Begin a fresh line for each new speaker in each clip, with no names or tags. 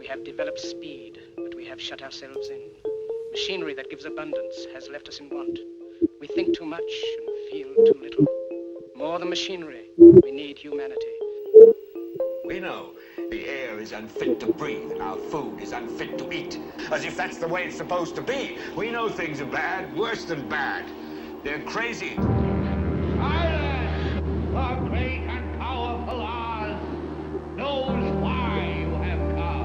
We have developed speed, but we have shut ourselves in. Machinery that gives abundance has left us in want. We think too much and feel too little. More than machinery, we need humanity.
We know the air is unfit to breathe and our food is unfit to eat. As if that's the way it's supposed to be. We know things are bad, worse than bad. They're crazy.
Silence! The great and powerful Oz knows why you have come.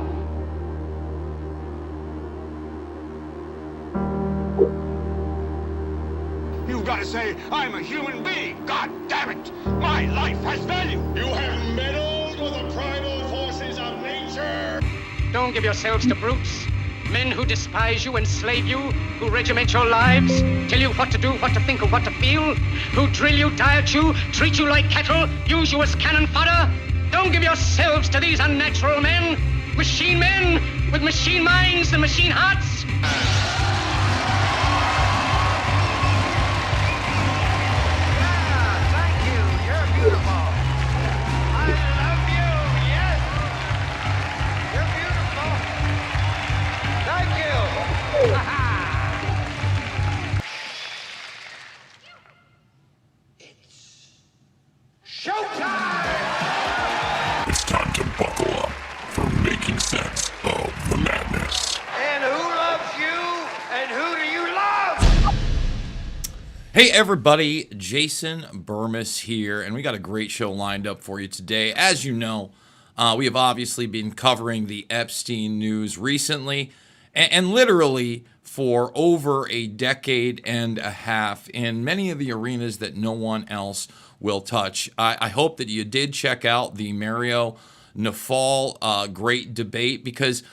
You've got to say, I'm a human being. God damn it. My life has value.
You have meddled with the primal forces of nature.
Don't give yourselves to brutes. Men who despise you, enslave you, who regiment your lives, tell you what to do, what to think, or what to feel, who drill you, diet you, treat you like cattle, use you as cannon fodder. Don't give yourselves to these unnatural men with machine minds and machine hearts.
It's time to buckle up for making sense of the madness.
And who loves you? And who do you love?
Hey everybody, Jason Burmis here, and we got a great show lined up for you today. As you know, we have obviously been covering the Epstein news recently, and literally for over a decade and a half in many of the arenas that no one else will touch. I hope that you did check out the Mario Nafal great debate, because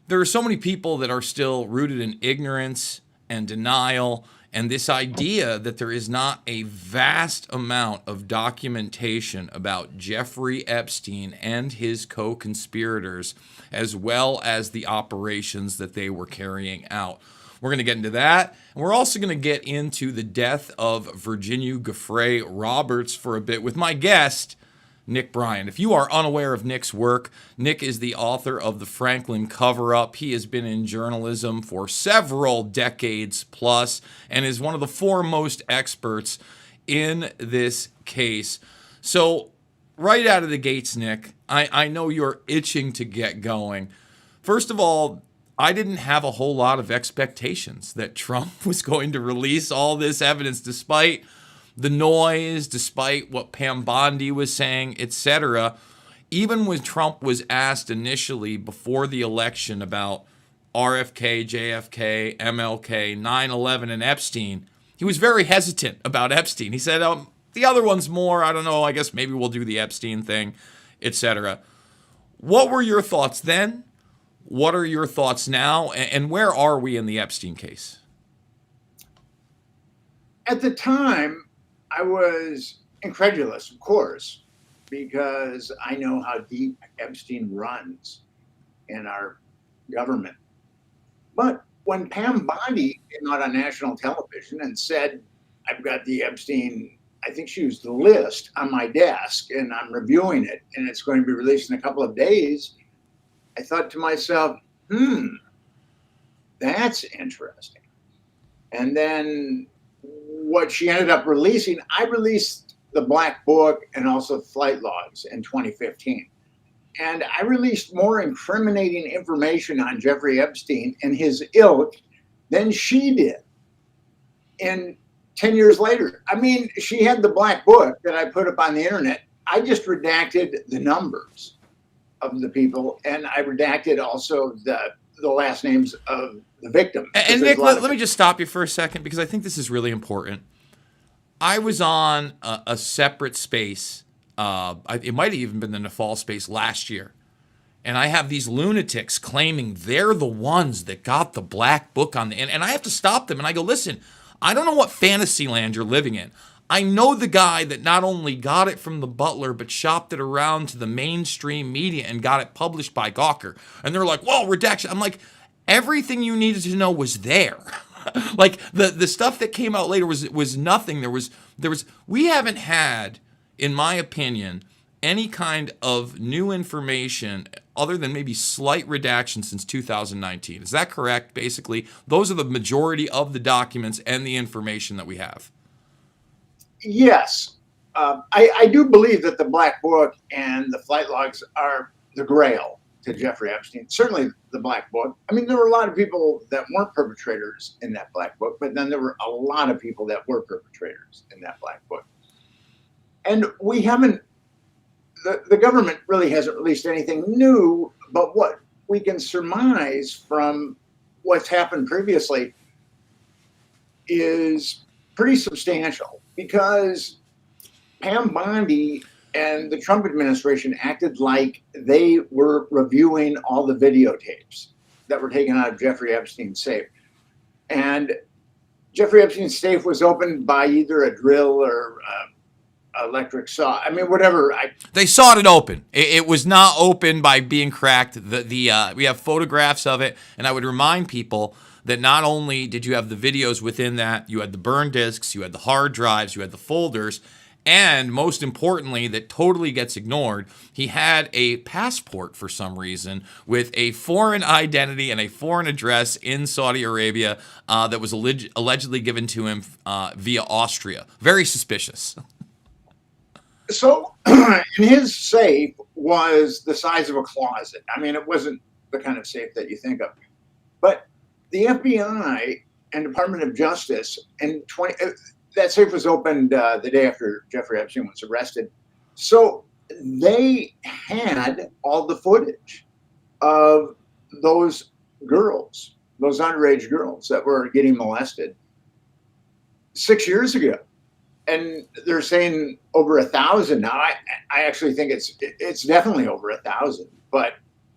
there are so many people that are still rooted in ignorance and denial, and this idea that there is not a vast amount of documentation about Jeffrey Epstein and his co-conspirators, as well as the operations that they were carrying out. We're going to get into that, and we're also going to get into the death of Virginia Giuffre Roberts for a bit with my guest, Nick Bryant. If you are unaware of Nick's work, Nick is the author of The Franklin Cover-Up. He has been in journalism for several decades plus and is one of the foremost experts in this case. So right out of the gates, Nick, I know you're itching to get going. First of all, I didn't have a whole lot of expectations that Trump was going to release all this evidence, despite the noise, despite what Pam Bondi was saying, etc. Even when Trump was asked initially before the election about RFK, JFK, MLK, 9/11, and Epstein, he was very hesitant about Epstein. He said, the other one's more, I don't know, I guess maybe we'll do the Epstein thing, etc. What were your thoughts then? What are your thoughts now? And where are we in the Epstein case?
At the time, I was incredulous, of course, because I know how deep Epstein runs in our government. But when Pam Bondi came out on national television and said, I've got the Epstein, I think she used the list on my desk and I'm reviewing it and it's going to be released in a couple of days, I thought to myself, that's interesting. And then what she ended up releasing, I released the Black Book and also Flight Logs in 2015. And I released more incriminating information on Jeffrey Epstein and his ilk than she did. And 10 years later, I mean, she had the Black Book that I put up on the internet. I just redacted the numbers of the people, and I redacted also the last names of the victims.
And Nick, let me just stop you for a second, because I think this is really important. I was on a separate space. It might have even been the Nafal space last year. And I have these lunatics claiming they're the ones that got the Black Book on the end. And I have to stop them. And I go, listen, I don't know what fantasy land you're living in. I know the guy that not only got it from the butler, but shopped it around to the mainstream media and got it published by Gawker. And they're like, well, redaction. I'm like, everything you needed to know was there. Like the stuff that came out later was nothing. We haven't had, in my opinion, any kind of new information other than maybe slight redaction since 2019. Is that correct? Basically, those are the majority of the documents and the information that we have.
Yes. I do believe that the Black Book and the flight logs are the grail to Jeffrey Epstein. Certainly the Black Book. I mean, there were a lot of people that weren't perpetrators in that Black Book, but then there were a lot of people that were perpetrators in that Black Book. And we haven't, the government really hasn't released anything new, but what we can surmise from what's happened previously is pretty substantial, because Pam Bondi and the Trump administration acted like they were reviewing all the videotapes that were taken out of Jeffrey Epstein's safe. And Jeffrey Epstein's safe was opened by either a drill or electric saw. I mean, whatever.
They sawed it open. It was not open by being cracked. We have photographs of it, and I would remind people that not only did you have the videos within that, you had the burn discs, you had the hard drives, you had the folders, and most importantly, that totally gets ignored, he had a passport for some reason with a foreign identity and a foreign address in Saudi Arabia that was allegedly given to him via Austria. Very suspicious.
So and his safe was the size of a closet. I mean, it wasn't the kind of safe that you think of. But the FBI and Department of Justice in that safe was opened the day after Jeffrey Epstein was arrested. So they had all the footage of those girls, those underage girls that were getting molested 6 years ago. And they're saying over 1,000 now. I actually think it's definitely over 1,000. But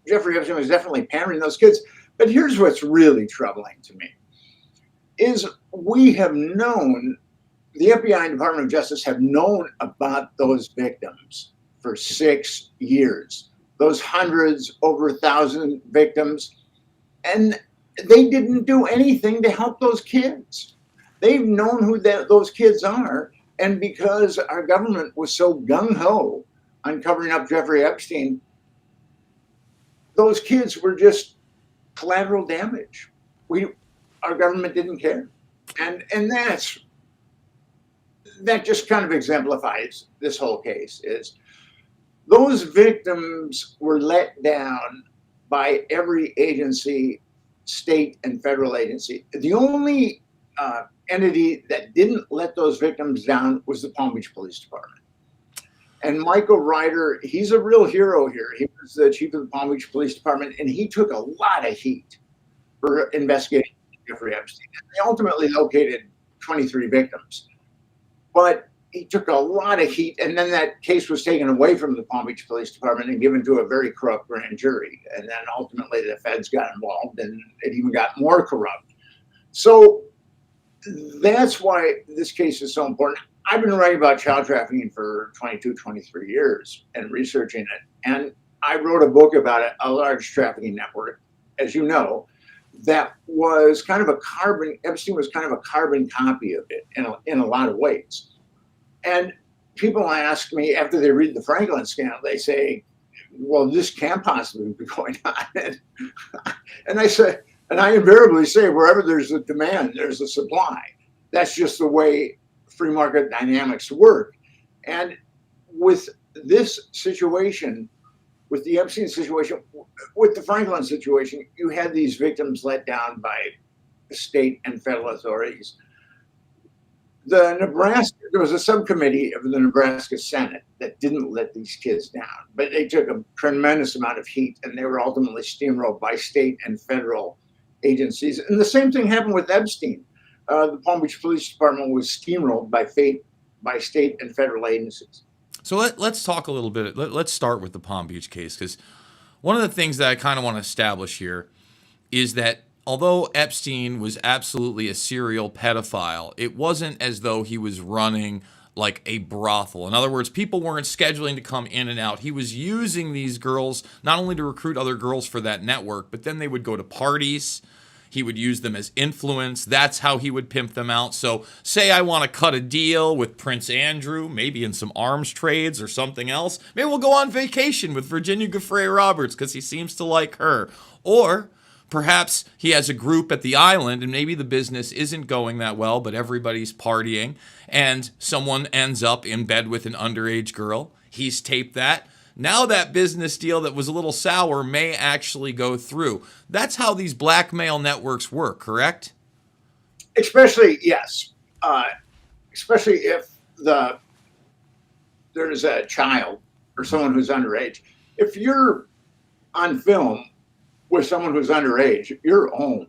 Jeffrey Epstein was definitely pampering those kids. But here's what's really troubling to me is we have known, the FBI and Department of Justice have known about those victims for 6 years, those hundreds, over 1,000 victims, and they didn't do anything to help those kids. They've known who those kids are, and because our government was so gung-ho on covering up Jeffrey Epstein, those kids were just collateral damage. Our government didn't care, and that just kind of exemplifies this whole case. Is those victims were let down by every agency, state and federal agency. The only entity that didn't let those victims down was the Palm Beach Police Department. And Michael Ryder, he's a real hero here. He was the chief of the Palm Beach Police Department, and he took a lot of heat for investigating Jeffrey Epstein. And they ultimately located 23 victims. But he took a lot of heat, and then that case was taken away from the Palm Beach Police Department and given to a very corrupt grand jury. And then ultimately the feds got involved, and it even got more corrupt. So that's why this case is so important. I've been writing about child trafficking for 22, 23 years and researching it. And I wrote a book about it, a large trafficking network, as you know, that was kind of Epstein was kind of a carbon copy of it in a lot of ways. And people ask me after they read the Franklin scandal, they say, well, this can't possibly be going on. And I say, and I invariably say, wherever there's a demand, there's a supply. That's just the way free market dynamics work. And with this situation, with the Epstein situation, with the Franklin situation, you had these victims let down by state and federal authorities. There was a subcommittee of the Nebraska Senate that didn't let these kids down, but they took a tremendous amount of heat, and they were ultimately steamrolled by state and federal agencies. And the same thing happened with Epstein. The Palm Beach Police Department was steamrolled by state and federal agencies.
So let's talk a little bit. Let's start with the Palm Beach case, because one of the things that I kind of want to establish here is that although Epstein was absolutely a serial pedophile, it wasn't as though he was running like a brothel. In other words, people weren't scheduling to come in and out. He was using these girls not only to recruit other girls for that network, but then they would go to parties He would use them as influence. That's how he would pimp them out. So say I want to cut a deal with Prince Andrew, maybe in some arms trades or something else. Maybe we'll go on vacation with Virginia Giuffre Roberts because he seems to like her. Or perhaps he has a group at the island and maybe the business isn't going that well, but everybody's partying and someone ends up in bed with an underage girl. He's taped that. Now that business deal that was a little sour may actually go through. That's how these blackmail networks work, correct?
Especially, yes. Especially if there's a child or someone who's underage. If you're on film with someone who's underage, you're owned.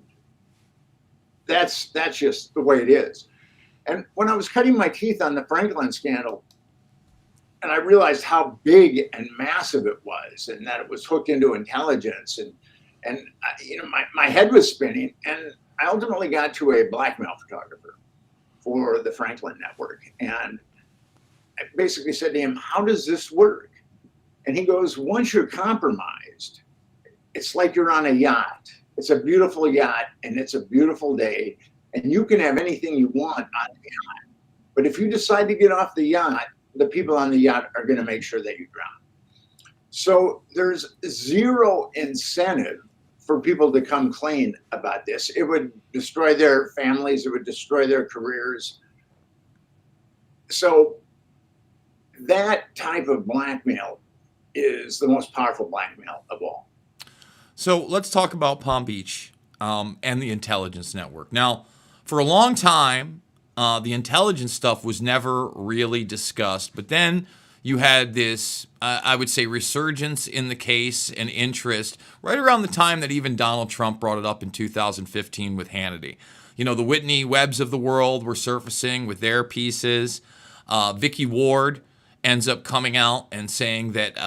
That's just the way it is. And when I was cutting my teeth on the Franklin scandal, and I realized how big and massive it was, and that it was hooked into intelligence, and my head was spinning, and I ultimately got to a blackmail photographer for the Franklin network, and I basically said to him, "How does this work?" And he goes, "Once you're compromised, it's like you're on a yacht. It's a beautiful yacht, and it's a beautiful day, and you can have anything you want on the yacht. But if you decide to get off the yacht, the people on the yacht are going to make sure that you drown." So there's zero incentive for people to come clean about this. It would destroy their families. It would destroy their careers. So that type of blackmail is the most powerful blackmail of all.
So let's talk about Palm Beach and the intelligence network. Now, for a long time, the intelligence stuff was never really discussed, but then you had this, I would say, resurgence in the case and interest right around the time that even Donald Trump brought it up in 2015 with Hannity. You know, the Whitney Webbs of the world were surfacing with their pieces. Vicky Ward ends up coming out and saying that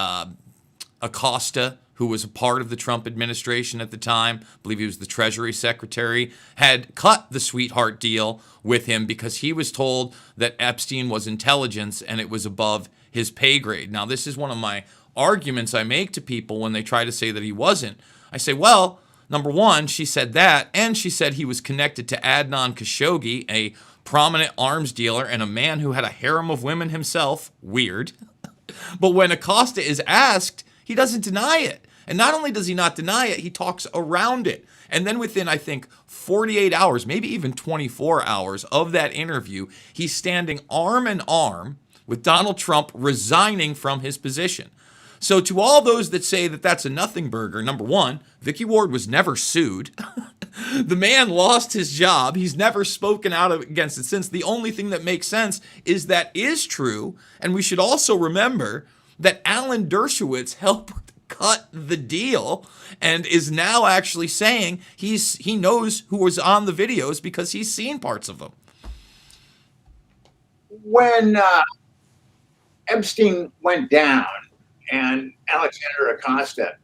Acosta, who was a part of the Trump administration at the time, I believe he was the Treasury Secretary, had cut the sweetheart deal with him because he was told that Epstein was intelligence and it was above his pay grade. Now, this is one of my arguments I make to people when they try to say that he wasn't. I say, well, number one, she said that, and she said he was connected to Adnan Khashoggi, a prominent arms dealer and a man who had a harem of women himself. Weird. But when Acosta is asked, he doesn't deny it. And not only does he not deny it, he talks around it. And then within, I think, 48 hours, maybe even 24 hours of that interview, he's standing arm in arm with Donald Trump resigning from his position. So to all those that say that that's a nothing burger, number one, Vicky Ward was never sued. The man lost his job. He's never spoken out against it since. The only thing that makes sense is that is true. And we should also remember that Alan Dershowitz helped cut the deal and is now actually saying he knows who was on the videos because he's seen parts of them.
When Epstein went down and Alexander Acosta,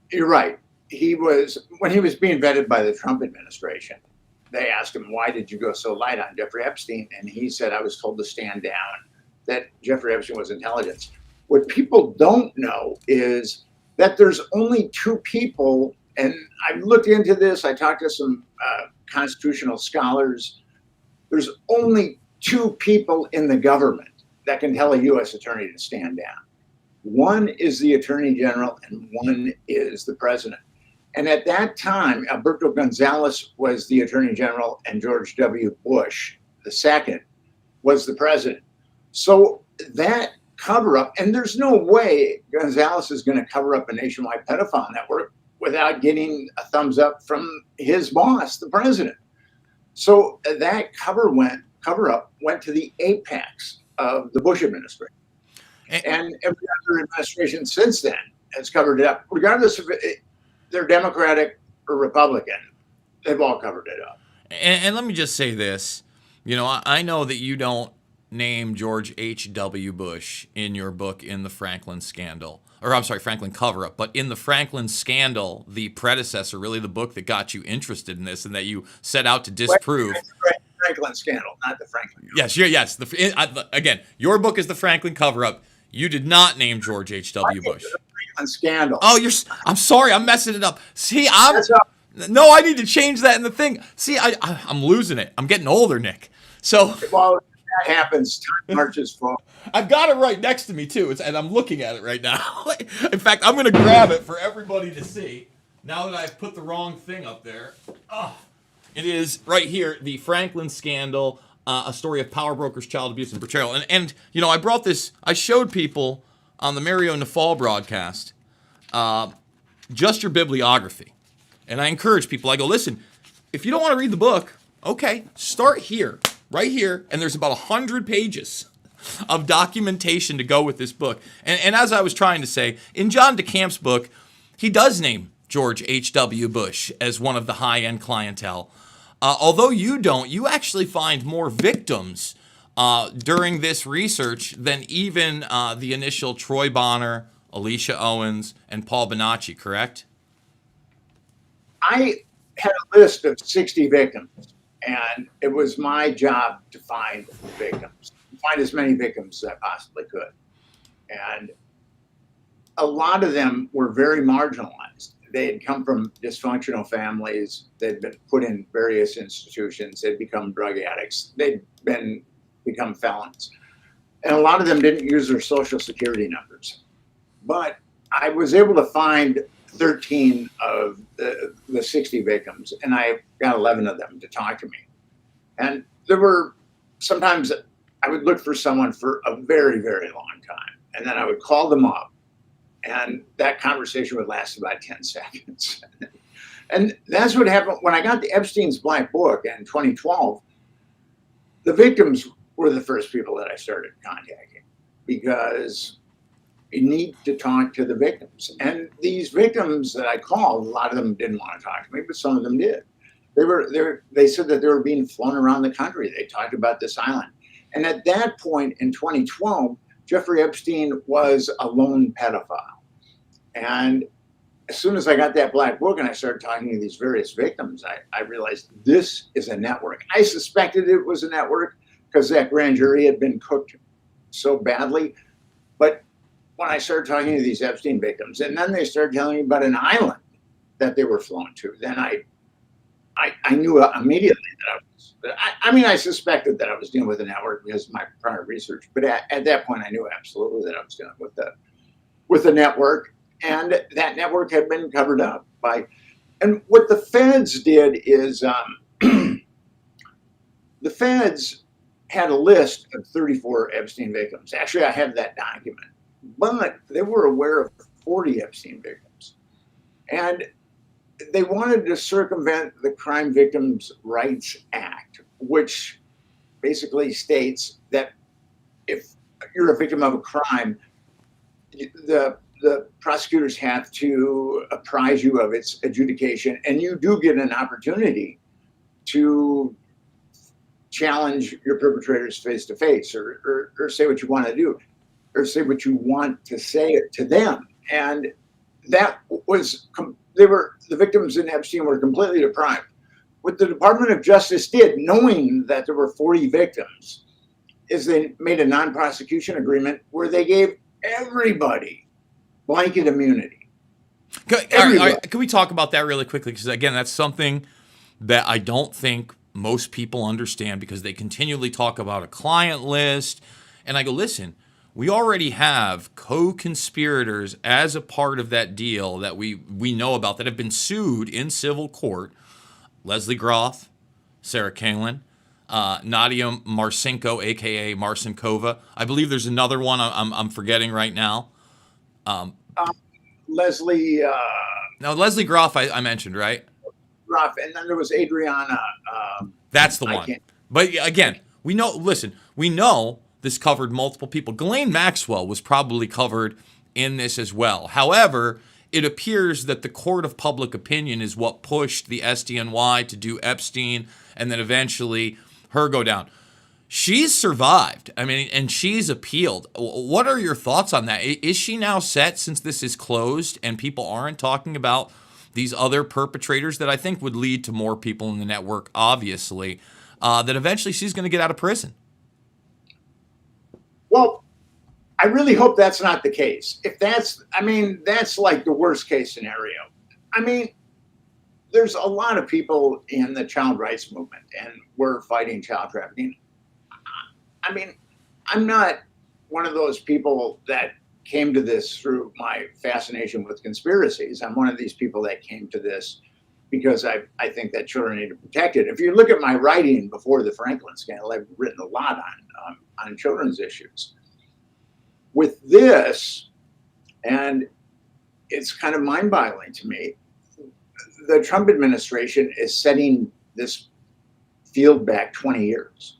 you're right. When he was being vetted by the Trump administration, they asked him, "Why did you go so light on Jeffrey Epstein?" And he said, "I was told to stand down, that Jeffrey Epstein was intelligence." What people don't know is that there's only two people, and I looked into this, I talked to some constitutional scholars. There's only two people in the government that can tell a U.S. attorney to stand down. One is the attorney general and one is the president. And at that time, Alberto Gonzalez was the attorney general and George W. Bush, the second, was the president. So that cover up, and there's no way Gonzalez is going to cover up a nationwide pedophile network without getting a thumbs up from his boss, the president. So that cover up went to the apex of the Bush administration. And every other administration since then has covered it up, regardless of they're Democratic or Republican. They've all covered it up.
And let me just say this. You know, I know that you don't name George H.W. Bush in your book in the Franklin scandal. Or I'm sorry, Franklin cover-up. But in the Franklin scandal, the predecessor, really the book that got you interested in this and that you set out to disprove.
Franklin scandal, not the Franklin.
Yes, again, your book is the Franklin cover-up. You did not name George H.W. Bush.
Franklin scandal.
Oh, I'm sorry, I'm messing it up. See, No, I need to change that in the thing. See, I'm losing it. I'm getting older, Nick. So
Well, that happens. Time marches forward.
I've got it right next to me too, and I'm looking at it right now. In fact, I'm going to grab it for everybody to see. Now that I've put the wrong thing up there, it is right here: the Franklin scandal, a story of power brokers, child abuse, and betrayal. And you know, I brought this. I showed people on the Mario Nafal broadcast just your bibliography, and I encourage people. I go, listen, if you don't want to read the book, okay, start here, right here, and there's about 100 pages of documentation to go with this book. And as I was trying to say, in John DeCamp's book, he does name George H.W. Bush as one of the high-end clientele. Although you don't, you actually find more victims during this research than even the initial Troy Bonner, Alicia Owens, and Paul Bonacci, correct?
I had a list of 60 victims, and it was my job to find victims, find as many victims as I possibly could. And a lot of them were very marginalized. They had come from dysfunctional families. They'd been put in various institutions. They'd become drug addicts. They'd become felons. And a lot of them didn't use their social security numbers. But I was able to find 13 of the 60 victims, and I got 11 of them to talk to me. And there were sometimes I would look for someone for a very, very long time, and then I would call them up, and that conversation would last about 10 seconds. And that's what happened when I got the Epstein's Black Book in 2012. The victims were the first people that I started contacting, because you need to talk to the victims. And these victims that I called, a lot of them didn't want to talk to me, but some of them did. They said that they were being flown around the country. They talked about this island. And at that point in 2012, Jeffrey Epstein was a lone pedophile. And as soon as I got that Black Book and I started talking to these various victims, I realized this is a network. I suspected it was a network because that grand jury had been cooked so badly. But when I started talking to these Epstein victims, and then they started telling me about an island that they were flown to, then I knew immediately that I suspected that I was dealing with a network because of my prior research. But at that point, I knew absolutely that I was dealing with a network, and that network had been covered up by. And what the feds did is the feds had a list of 34 Epstein victims. Actually, I have that document. But they were aware of 40 Epstein victims. And they wanted to circumvent the Crime Victims' Rights Act, which basically states that if you're a victim of a crime, the prosecutors have to apprise you of its adjudication, and you do get an opportunity to challenge your perpetrators face to face, or say what you want to do, or say what you want to say to them. And that was, the victims in Epstein were completely deprived. What the Department of Justice did, knowing that there were 40 victims, is they made a non-prosecution agreement where they gave everybody blanket immunity.
All right, can we talk about that really quickly? Because again, that's something that I don't think most people understand, because they continually talk about a client list. And I go, listen, we already have co-conspirators as a part of that deal that we know about that have been sued in civil court. Leslie Groff, Sarah Kalin, Nadia Marcinko, a.k.a. Marcinkova. I believe there's another one I'm forgetting right now.
Leslie...
No, Leslie Groff I mentioned, right?
Groff, and then there was Adriana...
That's the one. But again, we know this covered multiple people. Ghislaine Maxwell was probably covered in this as well. However, it appears that the court of public opinion is what pushed the SDNY to do Epstein and then eventually her go down. She's survived. I mean, and she's appealed. What are your thoughts on that? Is she now set, since this is closed and people aren't talking about these other perpetrators that I think would lead to more people in the network, obviously, that eventually she's going to get out of prison?
Well, I really hope that's not the case. If that's like the worst case scenario. I mean, there's a lot of people in the child rights movement, and we're fighting child trafficking. I mean, I'm not one of those people that came to this through my fascination with conspiracies. I'm one of these people that came to this because I think that children need to be protected. If you look at my writing before the Franklin scandal, I've written a lot on children's issues. With this, and it's kind of mind-boggling to me, the Trump administration is setting this field back 20 years.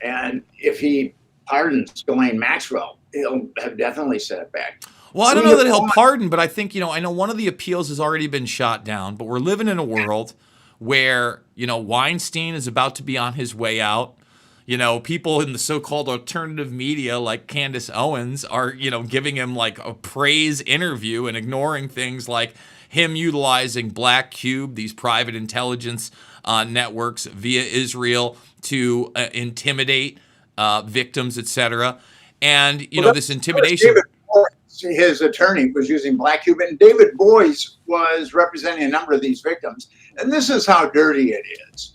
And if he pardons Ghislaine Maxwell, he'll have definitely set it back.
Well, I don't know that he'll pardon, but I think, I know one of the appeals has already been shot down, but we're living in a world where, Weinstein is about to be on his way out. People in the so-called alternative media like Candace Owens are, giving him like a praise interview and ignoring things like him utilizing Black Cube, these private intelligence networks via Israel to intimidate victims, etc. And, this intimidation.
His attorney was using Black Cube, and David Boies was representing a number of these victims. And this is how dirty it is.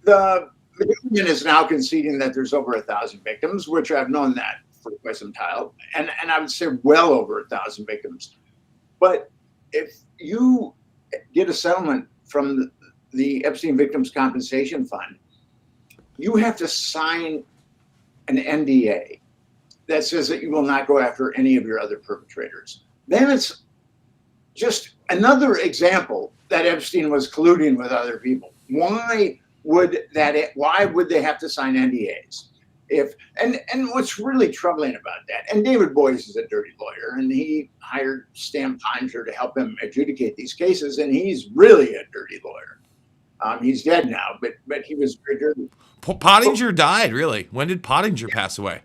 The government is now conceding that there's over 1,000 victims, which I've known that for quite some time, and I would say well over 1,000 victims. But if you get a settlement from the Epstein Victims Compensation Fund, you have to sign an NDA that says that you will not go after any of your other perpetrators. Then it's just another example that Epstein was colluding with other people. Why would they have to sign NDAs? And what's really troubling about that, and David Boies is a dirty lawyer, and he hired Stan Pottinger to help him adjudicate these cases, and he's really a dirty lawyer. He's dead now, but he was very dirty.
Pottinger died, really. When did Pottinger pass away?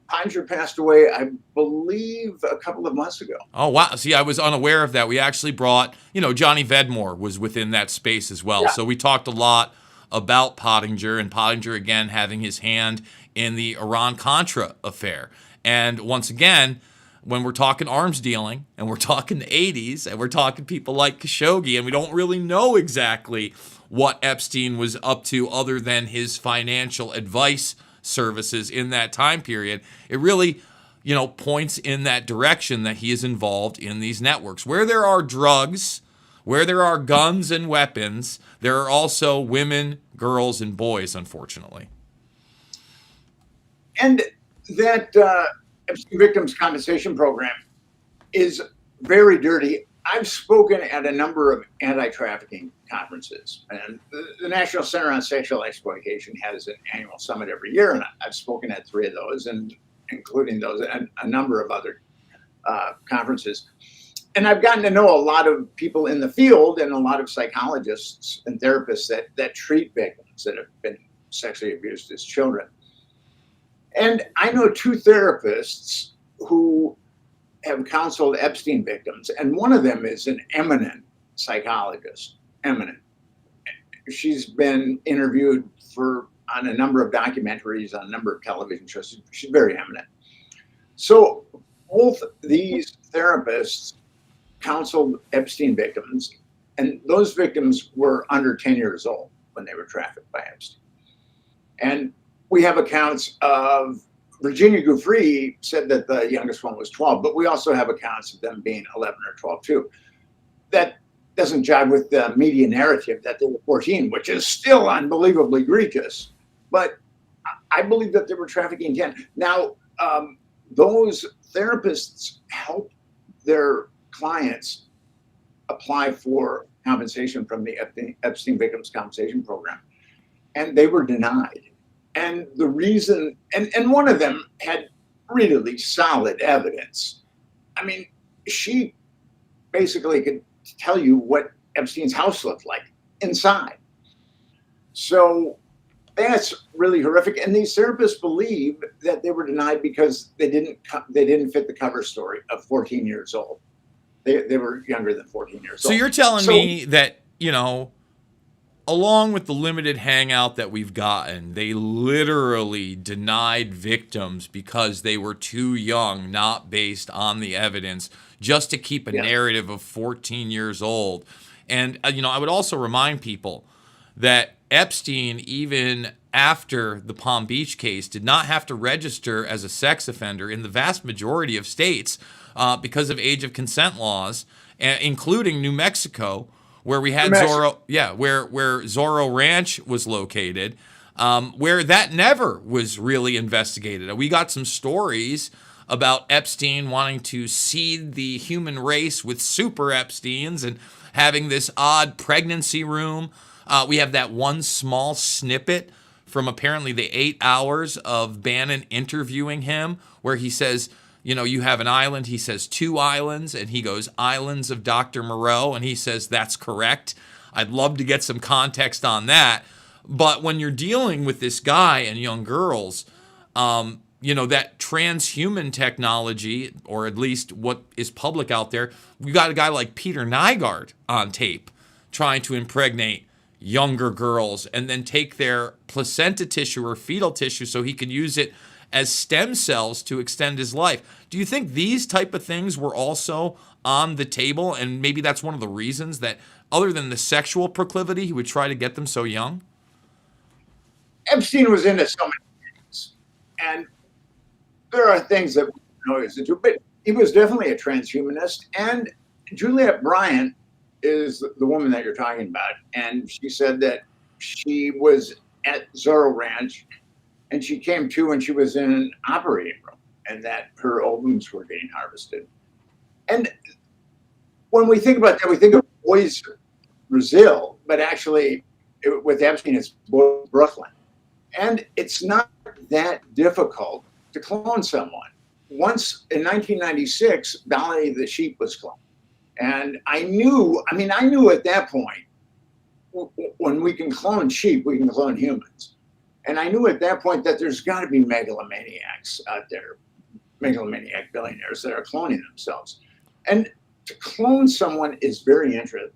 Pottinger passed away, I believe, a couple of months ago.
Oh, wow. See, I was unaware of that. We actually brought, Johnny Vedmore was within that space as well. Yeah. So we talked a lot about Pottinger, and Pottinger, again, having his hand in the Iran-Contra affair. And once again, when we're talking arms dealing, and we're talking the 80s, and we're talking people like Khashoggi, and we don't really know exactly what Epstein was up to other than his financial advice services in that time period, it really, points in that direction that he is involved in these networks. Where there are drugs, where there are guns and weapons, there are also women, girls, and boys, unfortunately.
And that Epstein Victims Compensation Program is very dirty. I've spoken at a number of anti-trafficking conferences, and the National Center on Sexual Exploitation has an annual summit every year, and I've spoken at 3 of those, and including those and a number of other conferences. And I've gotten to know a lot of people in the field and a lot of psychologists and therapists that treat victims that have been sexually abused as children. And I know 2 therapists who have counseled Epstein victims, and one of them is an eminent psychologist, eminent. She's been interviewed on a number of documentaries, on a number of television shows. She's very eminent. So both these therapists counseled Epstein victims, and those victims were under 10 years old when they were trafficked by Epstein. And we have accounts of Virginia Giuffre said that the youngest one was 12, but we also have accounts of them being 11 or 12 too. That doesn't jive with the media narrative that they were 14, which is still unbelievably egregious. But I believe that they were trafficking 10. Now, those therapists help their clients apply for compensation from the Epstein Victims Compensation Program, and they were denied. And the reason, and one of them had really solid evidence. I mean, she basically could tell you what Epstein's house looked like inside. So that's really horrific. And these therapists believe that they were denied because they didn't fit the cover story of 14 years old. They were younger than 14 years old.
So you're telling me that, along with the limited hangout that we've gotten, they literally denied victims because they were too young, not based on the evidence, just to keep a narrative of 14 years old. And, I would also remind people that Epstein, even after the Palm Beach case, did not have to register as a sex offender in the vast majority of states because of age of consent laws, including New Mexico, where we had Zorro, where Zorro Ranch was located, where that never was really investigated. We got some stories about Epstein wanting to seed the human race with super Epsteins and having this odd pregnancy room. We have that one small snippet from apparently the 8 hours of Bannon interviewing him, where he says, you have an island. He says 2 islands, and he goes, islands of Dr. Moreau, and he says, that's correct. I'd love to get some context on that. But when you're dealing with this guy and young girls, that transhuman technology, or at least what is public out there, we got a guy like Peter Nygard on tape trying to impregnate younger girls and then take their placenta tissue or fetal tissue so he could use it as stem cells to extend his life. Do you think these type of things were also on the table, and maybe that's one of the reasons that, other than the sexual proclivity, he would try to get them so young?
Epstein was into so many things, and there are things that we know he's into, but he was definitely a transhumanist. And Juliet Bryant is the woman that you're talking about, and she said that she was at Zorro Ranch, and she came to when she was in an operating room, and that her ovums were getting harvested. And when we think about that, we think of Boys Brazil, but actually with Epstein, it's Boys Brooklyn. And it's not that difficult to clone someone. Once in 1996, Dolly the sheep was cloned. And I knew at that point, when we can clone sheep, we can clone humans. And I knew at that point that there's got to be megalomaniacs out there, megalomaniac billionaires that are cloning themselves. And to clone someone is very interesting.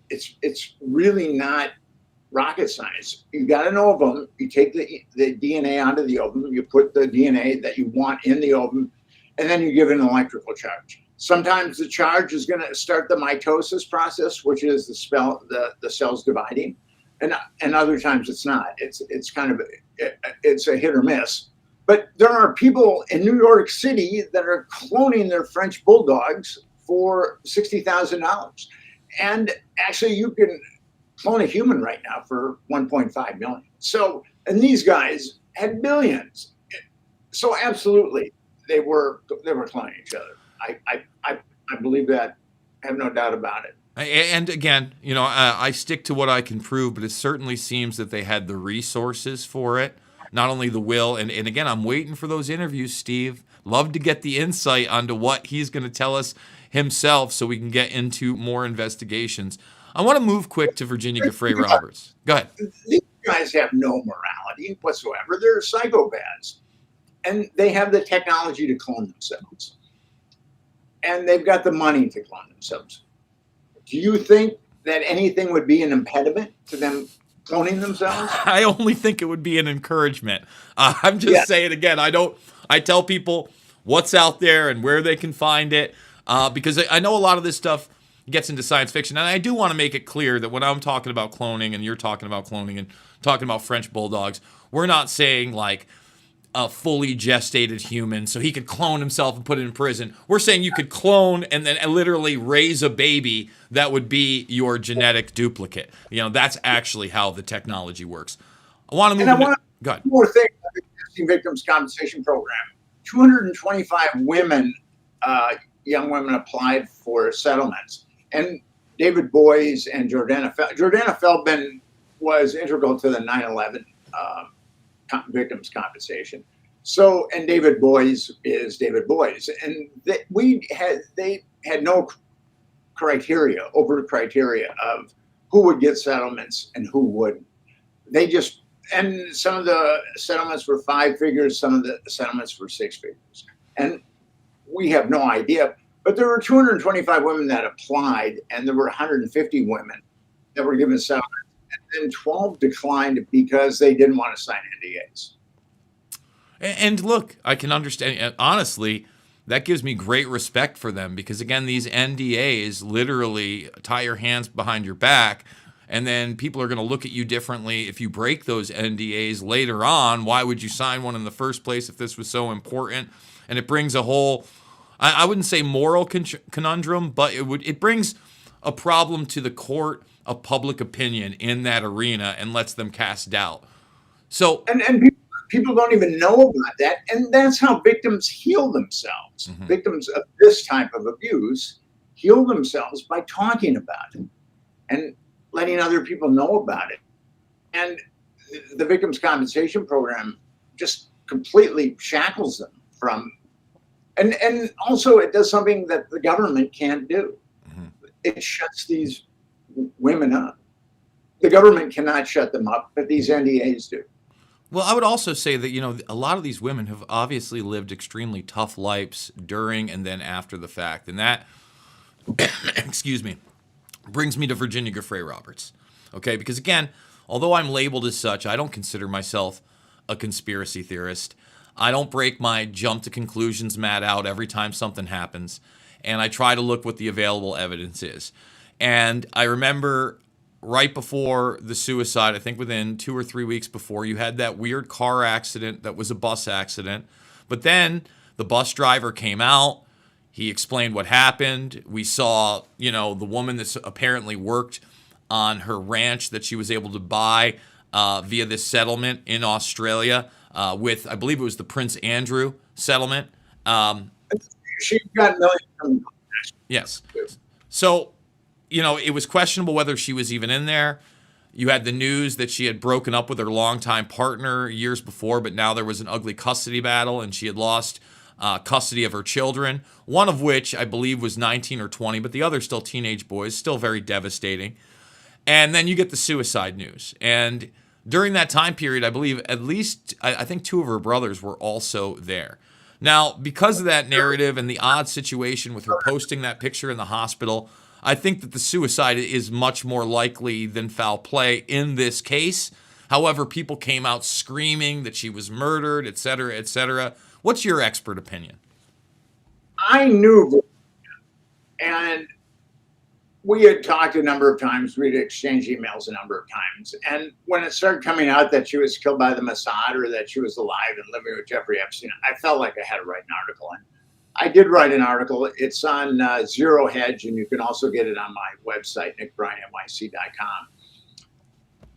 It's really not rocket science. You got an ovum, you take the DNA out of the ovum, you put the DNA that you want in the ovum, and then you give it an electrical charge. Sometimes the charge is going to start the mitosis process, which is the cells dividing, and other times it's not. It's kind of it's a hit or miss. But there are people in New York City that are cloning their French bulldogs for $60,000, and actually you can clone a human right now for 1.5 million. So, and these guys had billions. So absolutely, they were cloning each other. I believe that. I have no doubt about it.
And again, I stick to what I can prove, but it certainly seems that they had the resources for it, not only the will. And again, I'm waiting for those interviews, Steve. Love to get the insight onto what he's going to tell us himself so we can get into more investigations. I want to move quick to Virginia Giuffre Roberts. Go ahead.
These guys have no morality whatsoever. They're psychopaths. And they have the technology to clone themselves. And they've got the money to clone themselves. Do you think that anything would be an impediment to them cloning themselves?
I only think it would be an encouragement. I'm just saying again, I tell people what's out there and where they can find it because I know a lot of this stuff gets into science fiction. And I do want to make it clear that when I'm talking about cloning and you're talking about cloning and talking about French bulldogs, we're not saying like a fully gestated human so he could clone himself and put it in prison. We're saying you could clone and then literally raise a baby that would be your genetic duplicate. That's actually how the technology works. I want to move go ahead.
One more thing about the Existing Victims Compensation Program. 225 women, young women applied for settlements. And David Boies and Jordana Feldman was integral to the 9/11 victims compensation. So, and David Boies is David Boies. And they had no overt criteria of who would get settlements and who wouldn't. And some of the settlements were 5 figures, some of the settlements were 6 figures. And we have no idea. But there were 225 women that applied, and there were 150 women that were given settlements. And then 12 declined because they didn't want to sign NDAs.
And look, I can understand. Honestly, that gives me great respect for them because, again, these NDAs literally tie your hands behind your back, and then people are going to look at you differently if you break those NDAs later on. Why would you sign one in the first place if this was so important? And it brings a whole, I wouldn't say moral conundrum, but it brings a problem to the court of public opinion in that arena and lets them cast doubt. So
and people don't even know about that, and that's how victims heal themselves.
Mm-hmm.
Victims of this type of abuse heal themselves by talking about it and letting other people know about it. And the victims compensation program just completely shackles them from, and also it does something that the government can't do. Mm-hmm. It shuts these women up. The government cannot shut them up, but these NDAs do.
Well, I would also say that, you know, a lot of these women have obviously lived extremely tough lives during and then after the fact. And that, excuse me, brings me to Virginia Giuffre Roberts. Okay, because again, although I'm labeled as such, I don't consider myself a conspiracy theorist. I don't break my jump to conclusions mat out every time something happens. And I try to look what the available evidence is. And I remember right before the suicide, I think within 2 or 3 weeks before, you had that weird car accident that was a bus accident. But then the bus driver came out. He explained what happened. We saw, you know, the woman that apparently worked on her ranch that she was able to buy via this settlement in Australia with, I believe it was the Prince Andrew settlement.
She got millions.
Yes. So, you know, it was questionable whether she was even in there. You had the news that she had broken up with her longtime partner years before, but now there was an ugly custody battle and she had lost custody of her children, one of which I believe was 19 or 20, but the other still teenage boys, still very devastating. And then you get the suicide news. And during that time period, I believe at least, I think 2 of her brothers were also there. Now, because of that narrative and the odd situation with her posting that picture in the hospital, I think that the suicide is much more likely than foul play in this case. However, people came out screaming that she was murdered, et cetera, et cetera. What's your expert opinion?
I knew, and we had talked a number of times. We'd exchanged emails a number of times. And when it started coming out that she was killed by the Mossad or that she was alive and living with Jeffrey Epstein, I felt like I had to write an article. And I did write an article. It's on Zero Hedge, and you can also get it on my website, nickbryantnyc.com.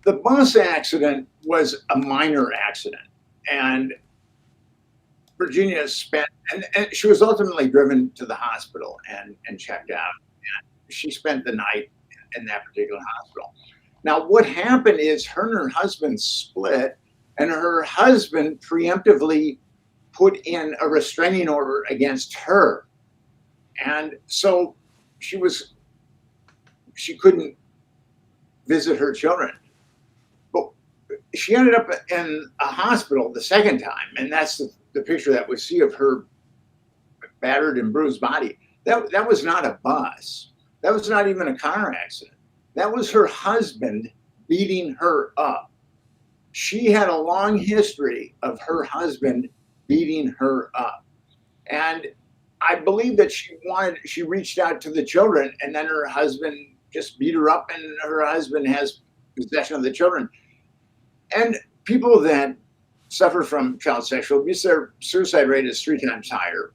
The bus accident was a minor accident, and Virginia spent, and she was ultimately driven to the hospital and checked out. And she spent the night in that particular hospital. Now, what happened is her and her husband split, and her husband preemptively put in a restraining order against her. And so she couldn't visit her children. But she ended up in a hospital the second time. And that's the picture that we see of her battered and bruised body. That was not a bus. That was not even a car accident. That was her husband beating her up. She had a long history of her husband beating her up. And I believe that she reached out to the children, and then her husband just beat her up, and her husband has possession of the children. And people that suffer from child sexual abuse, their suicide rate is 3 times higher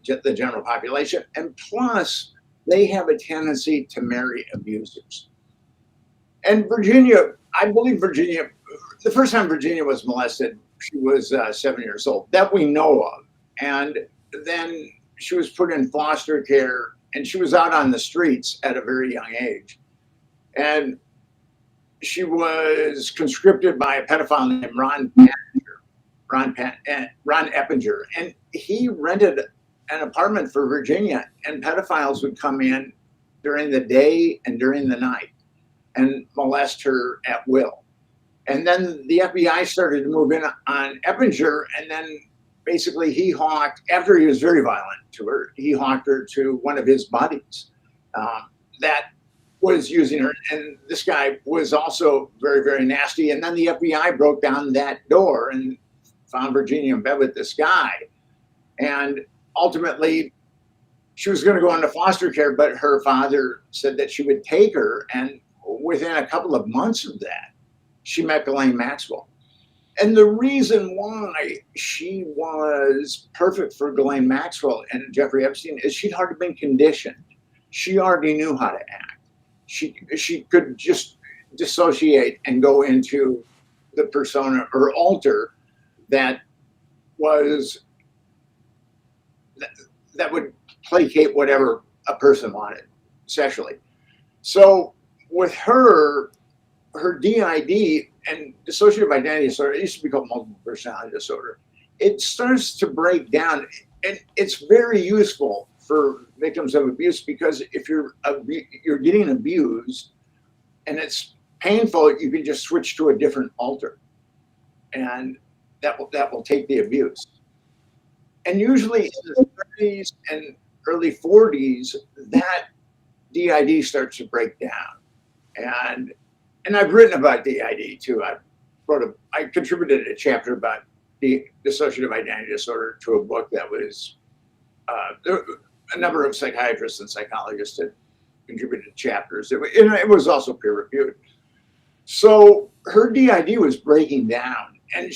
than the general population. And plus, they have a tendency to marry abusers. And Virginia, I believe Virginia, the first time Virginia was molested, she was 7 years old, that we know of. And then she was put in foster care, and she was out on the streets at a very young age. And she was conscripted by a pedophile named Ron Eppinger. And he rented an apartment for Virginia, and pedophiles would come in during the day and during the night and molest her at will. And then the FBI started to move in on Eppinger, and then basically he hawked, after he was very violent to her, he hawked her to one of his buddies that was using her. And this guy was also very, very nasty. And then the FBI broke down that door and found Virginia in bed with this guy. And ultimately, she was going to go into foster care, but her father said that she would take her. And within a couple of months of that, she met Ghislaine Maxwell. And the reason why she was perfect for Ghislaine Maxwell and Jeffrey Epstein is she'd already been conditioned. She already knew how to act. She could just dissociate and go into the persona or alter that was that would placate whatever a person wanted sexually. So with her DID and dissociative identity disorder, it used to be called multiple personality disorder. It starts to break down, and it's very useful for victims of abuse, because if you're getting abused and it's painful, you can just switch to a different alter, and that will take the abuse. And usually in the 30s and early 40s, that DID starts to break down. And I've written about DID too. I contributed a chapter about the dissociative identity disorder to a book that was a number of psychiatrists and psychologists had contributed chapters. It was also peer reviewed. So her DID was breaking down, and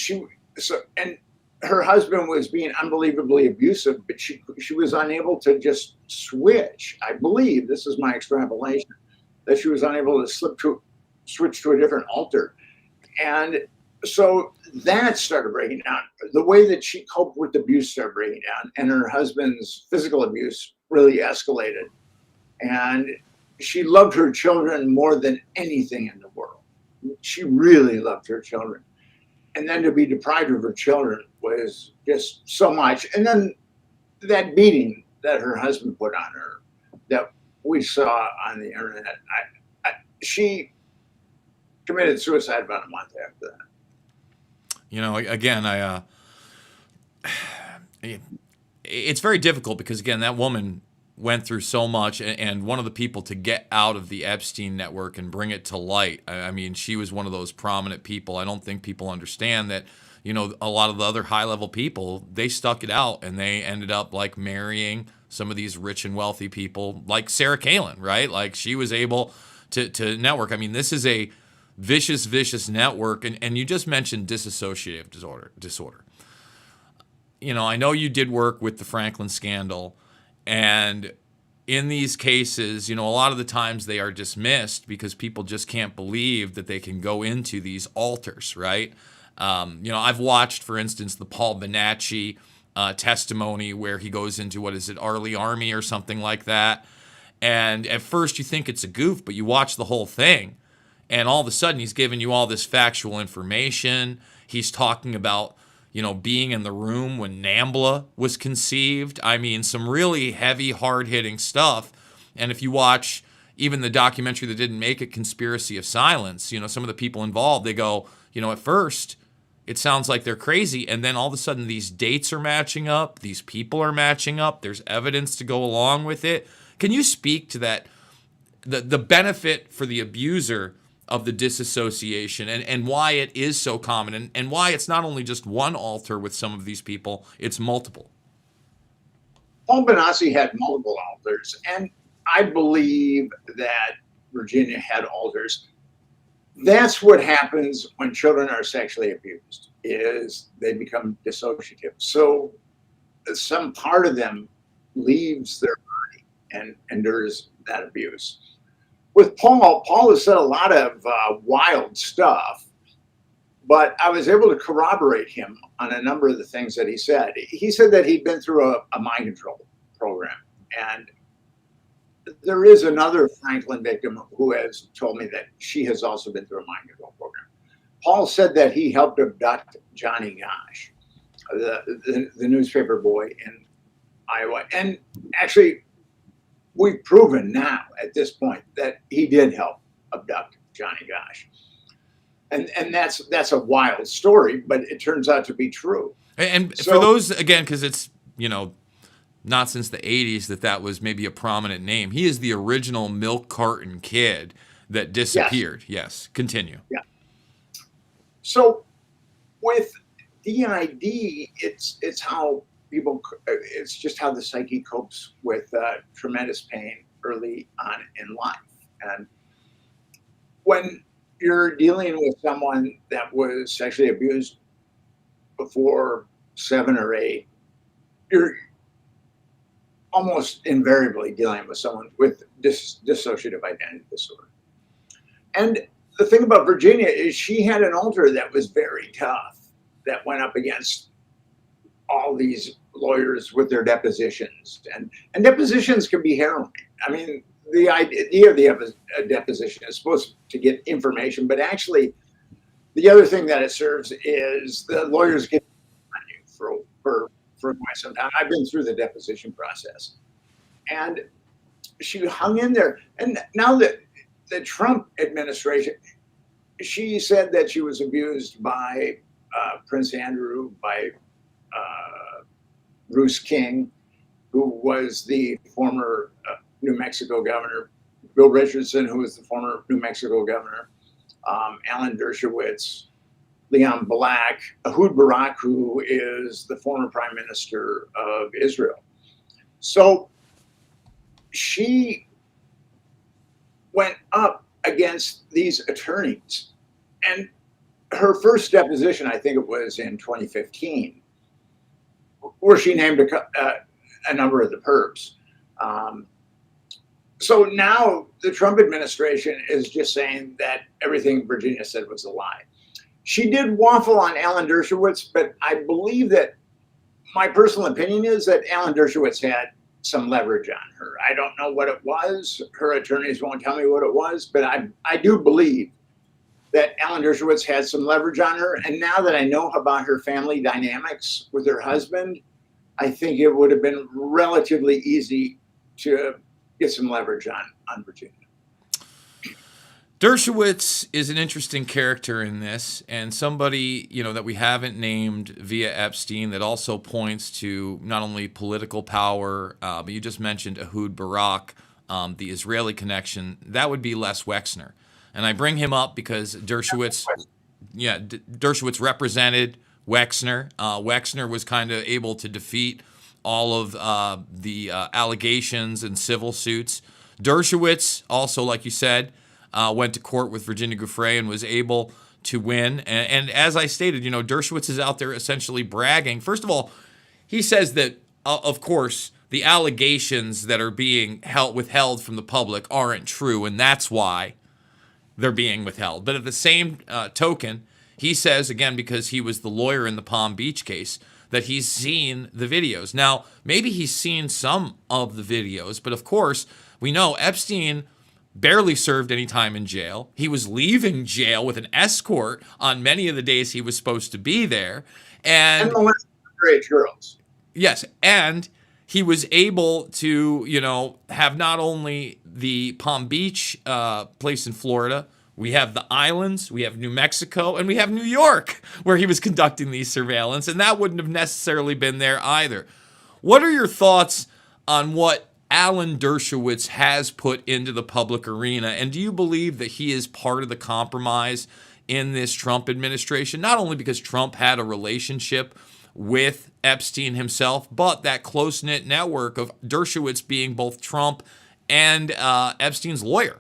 her husband was being unbelievably abusive, but she was unable to just switch. I believe, this is my extrapolation, that she was unable to switch to a different alter. And so that started breaking down. The way that she coped with abuse started breaking down, and her husband's physical abuse really escalated. And she loved her children more than anything in the world. She really loved her children. And then to be deprived of her children was just so much. And then that beating that her husband put on her, that we saw on the internet, she committed suicide about a month after that.
You know, again, it's very difficult because, again, that woman went through so much, and one of the people to get out of the Epstein network and bring it to light. I mean, she was one of those prominent people. I don't think people understand that, you know, a lot of the other high-level people, they stuck it out, and they ended up, like, marrying some of these rich and wealthy people, like Sarah Palin, right? Like, she was able to network. I mean, this is a vicious network, and you just mentioned dissociative disorder. You know, I know you did work with the Franklin scandal, and in these cases, you know, a lot of the times they are dismissed because people just can't believe that they can go into these altars, right? You know, I've watched, for instance, the Paul Bonacci testimony where he goes into, what is it, Arlie Army or something like that. And at first you think it's a goof, but you watch the whole thing, and all of a sudden he's giving you all this factual information. He's talking about, you know, being in the room when NAMBLA was conceived. I mean, some really heavy, hard-hitting stuff. And if you watch even the documentary that didn't make it, Conspiracy of Silence, you know, some of the people involved, they go, you know, at first it sounds like they're crazy, and then all of a sudden these dates are matching up, these people are matching up, there's evidence to go along with it. Can you speak to that, the benefit for the abuser of the disassociation, and why it is so common, and why it's not only just one altar with some of these people, it's multiple?
Paul Bonacci had multiple altars, and I believe that Virginia had altars. That's what happens when children are sexually abused, is they become dissociative. So some part of them leaves their body and endures that abuse. With Paul has said a lot of wild stuff, but I was able to corroborate him on a number of the things that he said. He said that he'd been through a mind control program, and there is another Franklin victim who has told me that she has also been through a mind control program. Paul said that he helped abduct Johnny Gosch, the newspaper boy in Iowa, and actually, we've proven now at this point that he did help abduct Johnny Gosch. And that's a wild story, but it turns out to be true.
And so, for those, again, because it's, you know, not since the 80s that was maybe a prominent name, he is the original milk carton kid that disappeared. Yes, continue.
Yeah. So with DID, it's how people, it's just how the psyche copes with tremendous pain early on in life. And when you're dealing with someone that was sexually abused before 7 or 8, you're almost invariably dealing with someone with dissociative identity disorder. And the thing about Virginia is she had an alter that was very tough, that went up against all these lawyers with their depositions. And depositions can be harrowing. I mean, the idea of the deposition is supposed to get information, but actually the other thing that it serves is the lawyers get on you for quite some time. I've been through the deposition process. And she hung in there. And now that the Trump administration, she said that she was abused by Prince Andrew, by Bruce King, who was the former New Mexico governor, Bill Richardson, who was the former New Mexico governor, Alan Dershowitz, Leon Black, Ehud Barak, who is the former prime minister of Israel. So she went up against these attorneys. And her first deposition, I think it was in 2015, where she named a number of the perps. So now the Trump administration is just saying that everything Virginia said was a lie. She did waffle on Alan Dershowitz, but I believe that my personal opinion is that Alan Dershowitz had some leverage on her. I don't know what it was. Her attorneys won't tell me what it was, but I do believe that Alan Dershowitz had some leverage on her. And now that I know about her family dynamics with her husband, I think it would have been relatively easy to get some leverage on Virginia.
Dershowitz is an interesting character in this, and somebody, that we haven't named via Epstein, that also points to not only political power, but you just mentioned Ehud Barak, the Israeli connection. That would be Les Wexner. And I bring him up because Dershowitz represented Wexner. Wexner was kind of able to defeat all of the allegations and civil suits. Dershowitz also, like you said, went to court with Virginia Giuffre and was able to win. And as I stated, Dershowitz is out there essentially bragging. First of all, he says that, of course, the allegations that are being withheld from the public aren't true, and that's why they're being withheld. But at the same token, he says, again, because he was the lawyer in the Palm Beach case, that he's seen the videos. Now, maybe he's seen some of the videos, but of course, we know Epstein barely served any time in jail. He was leaving jail with an escort on many of the days he was supposed to be there. And
underage girls.
Yes, and he was able to, have not only the Palm Beach place in Florida, we have the islands, we have New Mexico, and we have New York, where he was conducting these surveillance, and that wouldn't have necessarily been there either. What are your thoughts on what Alan Dershowitz has put into the public arena, and do you believe that he is part of the compromise in this Trump administration? Not only because Trump had a relationship with Epstein himself, but that close-knit network of Dershowitz being both Trump and Epstein's lawyer.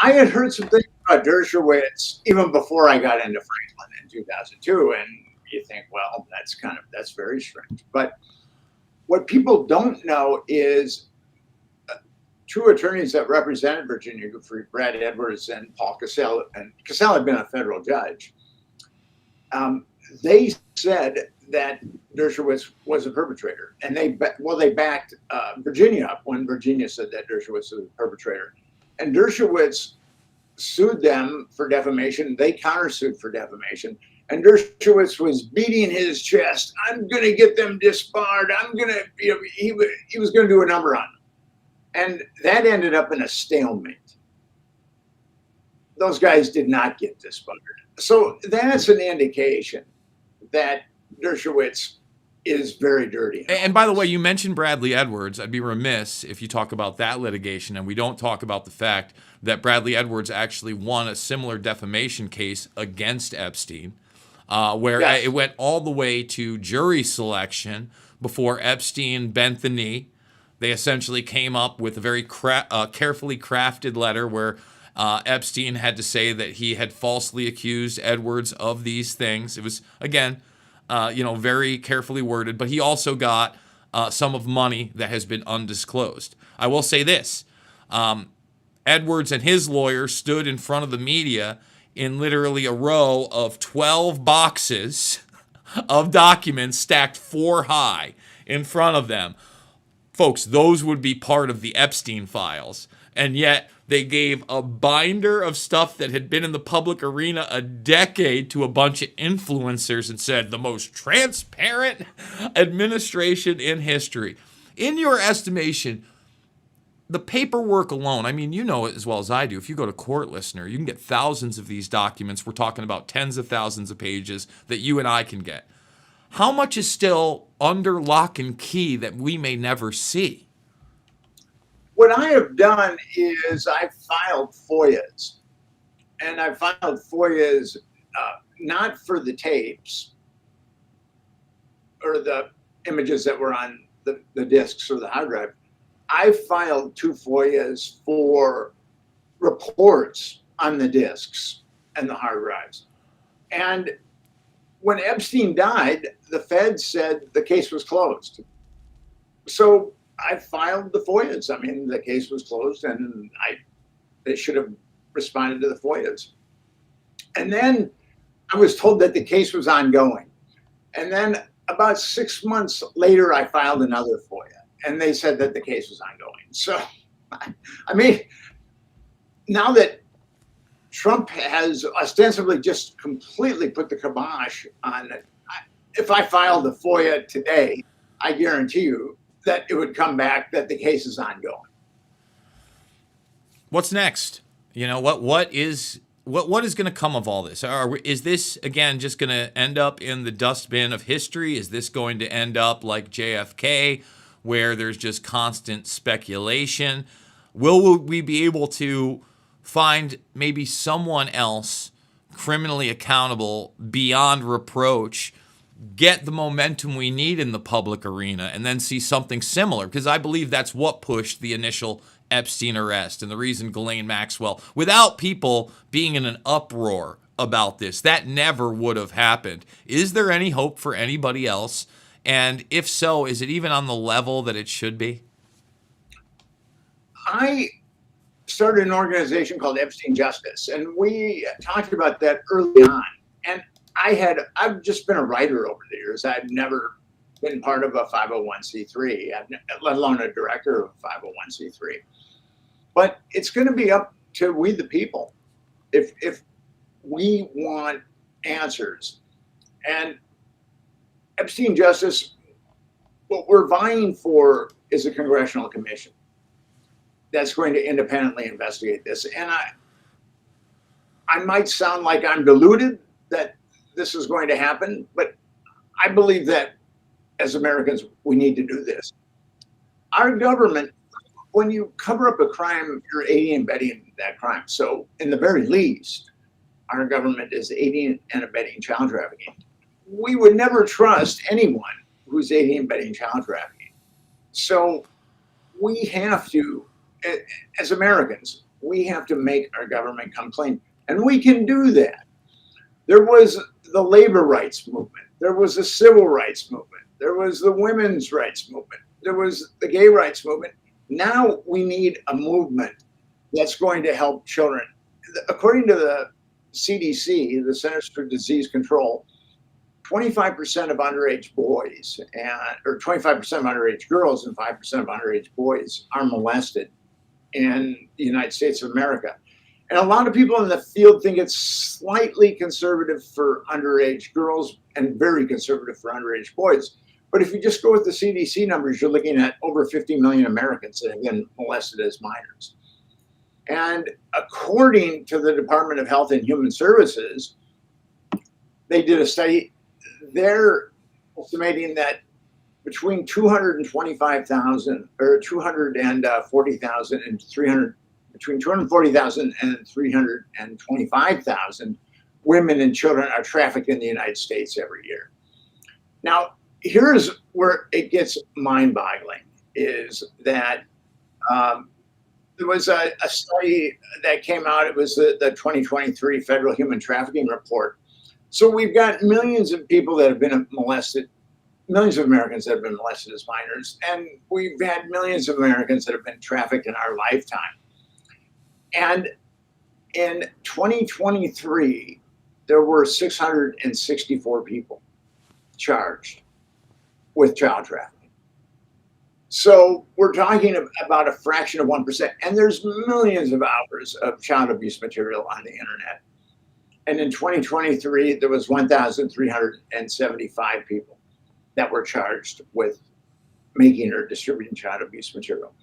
I had heard some things about Dershowitz even before I got into Franklin in 2002, and you think, well, that's very strange. But what people don't know is two attorneys that represented Virginia Giuffre, Brad Edwards and Paul Cassell, and Cassell had been a federal judge. They said that Dershowitz was a perpetrator, and they backed Virginia up when Virginia said that Dershowitz was a perpetrator. And Dershowitz sued them for defamation. They countersued for defamation. And Dershowitz was beating his chest. I'm going to get them disbarred. He was going to do a number on them. And that ended up in a stalemate. Those guys did not get disbarred. So that's an indication that Dershowitz is very dirty.
And by the way, you mentioned Bradley Edwards. I'd be remiss if you talk about that litigation and we don't talk about the fact that Bradley Edwards actually won a similar defamation case against Epstein. where
Yes.
it went all the way to jury selection before Epstein bent the knee. They essentially came up with a very carefully crafted letter where Epstein had to say that he had falsely accused Edwards of these things. It was, again, very carefully worded, but he also got sum of money that has been undisclosed. I will say this. Edwards and his lawyer stood in front of the media in literally a row of 12 boxes of documents stacked 4 high in front of them. Folks, those would be part of the Epstein files. And yet they gave a binder of stuff that had been in the public arena a decade to a bunch of influencers and said, the most transparent administration in history. In your estimation, the paperwork alone, I mean, you know it as well as I do. If you go to court, listener, you can get thousands of these documents. We're talking about tens of thousands of pages that you and I can get. How much is still under lock and key that we may never see?
What I have done is I've filed FOIAs. And I filed FOIAs not for the tapes or the images that were on the discs or the hard drive. I filed 2 FOIAs for reports on the discs and the hard drives. And when Epstein died, the Fed said the case was closed. So I filed the FOIAs. I mean, the case was closed, and they should have responded to the FOIAs. And then I was told that the case was ongoing. And then about 6 months later, I filed another FOIA. And they said that the case was ongoing. So, I mean, now that Trump has ostensibly just completely put the kibosh on it, if I filed the FOIA today, I guarantee you that it would come back that the case is ongoing.
What's next? You know, what is going to come of all this? Is this, again, just going to end up in the dustbin of history? Is this going to end up like JFK, where there's just constant speculation? Will we be able to find maybe someone else criminally accountable beyond reproach, get the momentum we need in the public arena, and then see something similar? Because I believe that's what pushed the initial Epstein arrest and the reason Ghislaine Maxwell, without people being in an uproar about this, that never would have happened. Is there any hope for anybody else? And if so, is it even on the level that it should be?
I started an organization called Epstein Justice, and we talked about that early on. And I've just been a writer over the years. I've never been part of a 501c3, let alone a director of a 501c3. But it's going to be up to we the people if we want answers. And Epstein Justice, what we're vying for is a congressional commission that's going to independently investigate this. And I might sound like I'm deluded that this is going to happen, but I believe that as Americans, we need to do this. Our government, when you cover up a crime, you're aiding and abetting that crime. So in the very least, our government is aiding and abetting child trafficking. We would never trust anyone who's aiding and abetting child trafficking. So we have to, as Americans, we have to make our government come clean. And we can do that. There was the labor rights movement. There was the civil rights movement. There was the women's rights movement. There was the gay rights movement. Now we need a movement that's going to help children. According to the CDC, the Centers for Disease Control, 25% of underage boys or 25% of underage girls and 5% of underage boys are molested in the United States of America. And a lot of people in the field think it's slightly conservative for underage girls and very conservative for underage boys. But if you just go with the CDC numbers, you're looking at over 50 million Americans that have been molested as minors. And according to the Department of Health and Human Services, they did a study. They're estimating that between 225,000 or 240,000 and 300, between 240,000 and 325,000 women and children are trafficked in the United States every year. Now, here's where it gets mind-boggling, is that there was a study that came out. It was the 2023 Federal Human Trafficking Report. So we've got millions of people that have been molested, millions of Americans that have been molested as minors, and we've had millions of Americans that have been trafficked in our lifetime. And in 2023, there were 664 people charged with child trafficking. So we're talking about a fraction of 1%, and there's millions of hours of child abuse material on the internet. And in 2023, there was 1,375 people that were charged with making or distributing child abuse material.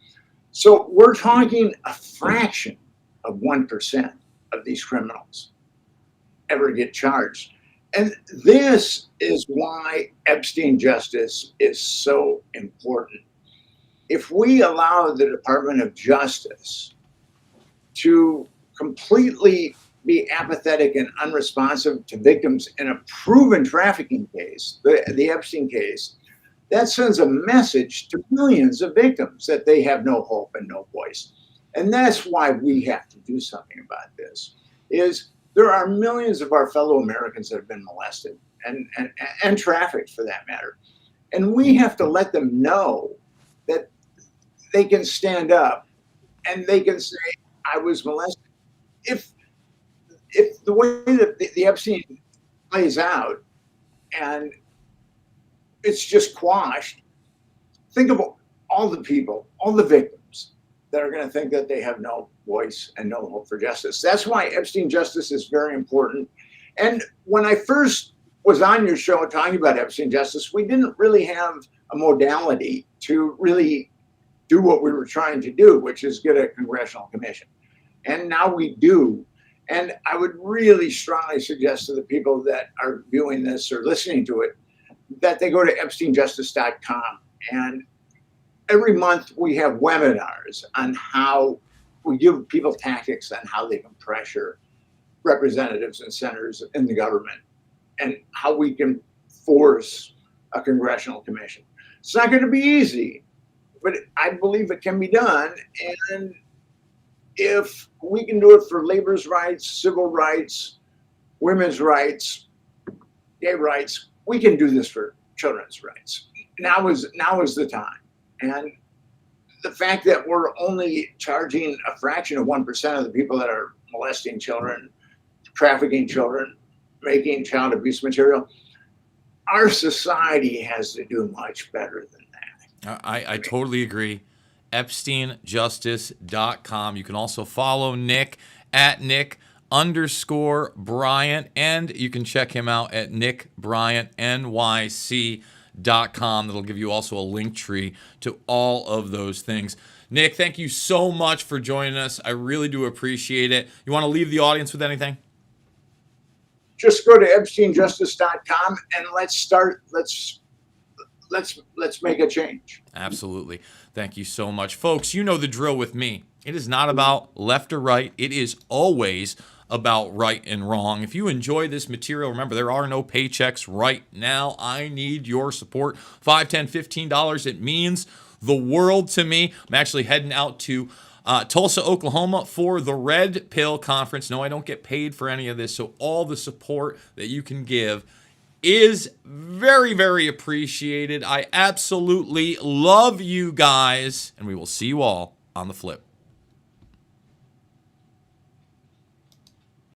So we're talking a fraction of 1% of these criminals ever get charged. And this is why Epstein Justice is so important. If we allow the Department of Justice to completely be apathetic and unresponsive to victims in a proven trafficking case, the Epstein case, that sends a message to millions of victims that they have no hope and no voice. And that's why we have to do something about this. Is there are millions of our fellow Americans that have been molested and trafficked, for that matter. And we have to let them know that they can stand up and they can say, I was molested. If the way that the Epstein plays out and it's just quashed, think of all the people, all the victims that are going to think that they have no voice and no hope for justice. That's why Epstein Justice is very important. And when I first was on your show talking about Epstein Justice, we didn't really have a modality to really do what we were trying to do, which is get a congressional commission. And now we do. And I would really strongly suggest to the people that are viewing this or listening to it that they go to EpsteinJustice.com. And every month we have webinars on how we give people tactics on how they can pressure representatives and senators in the government and how we can force a congressional commission. It's not going to be easy, but I believe it can be done. And if we can do it for labor's rights, civil rights, women's rights, gay rights, we can do this for children's rights. Now is the time. And the fact that we're only charging a fraction of 1% of the people that are molesting children, trafficking children, making child abuse material, our society has to do much better than that.
I totally agree. EpsteinJustice.com. You can also follow Nick at Nick_Bryant, and you can check him out at NickBryantNYC.com. That'll give you also a link tree to all of those things. Nick, thank you so much for joining us. I really do appreciate it. You want to leave the audience with anything?
Just go to EpsteinJustice.com and let's make a change.
Absolutely. Thank you so much. Folks, you know the drill with me. It is not about left or right. It is always about right and wrong. If you enjoy this material, remember, there are no paychecks right now. I need your support. $5, $10, $15. It means the world to me. I'm actually heading out to Tulsa, Oklahoma for the Red Pill Conference. No, I don't get paid for any of this. So all the support that you can give is very, very appreciated. I absolutely love you guys, and we will see you all on the flip.